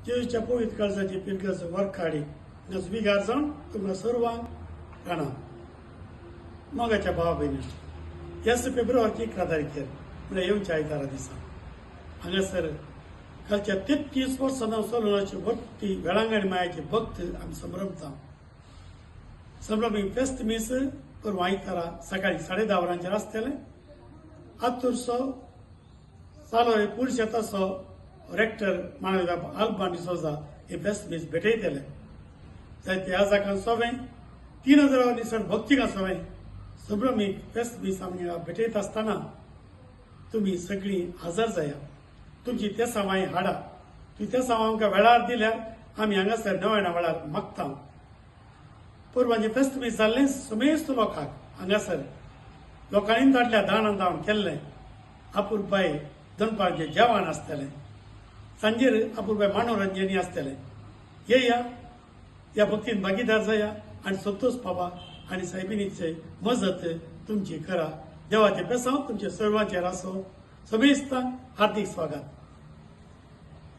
जेजूच्या पवित्र काळजाची पिरगस वरखाडी नजबीगार जावन तुमकां सर्वांक राणा मोगाच्या भावा भयणी ह्याच फेब्रुवारीची 11 तारखेर म्हळ्यार येवच्या आयतारा दिसा हांगासर कालच्या 33 वर्सां सोलोनाची भक्ती वेळांगणी मायाची भक्त आमी संभ्रमी फेस्त मीस परवा आयतारा सकाळी 10:30 वरांचेर आसतलें आतुरसो सालोरे पुरुशेताचो रेक्टर मानव आल्बा डिसोजा हे फेस्त मीस भेटयतले जायते याजकां सोवें 3000 दिसार भक्तीक सोवें संभ्रमीक फेस्त मीस आमी भेटयत आसतना तुमी सगळीं हजर जाया तुमची त्या सामाय हाडा ती त्या सामां आमकां वेळार दिल्यार आमी हांगासर नव्या वेळार मागता पूर्वाचे फेस्त मीस जाल्लें समेस्त लोकांक हांगासर लोकांनी धाडल्या दान केल्लें अपुरबाय दनपारचें जेवण आसतलें सांजेर अपुरबाय मनोरंजनी आसतलें येया ह्या भक्तीन भागीदार जाया आनी संतोष पावा आनी सायबिणीचे मजत तुमची करा देवाचे पेसांव तुमचे सर्वांचेर आसो समेस्तांक हार्दिक स्वागत.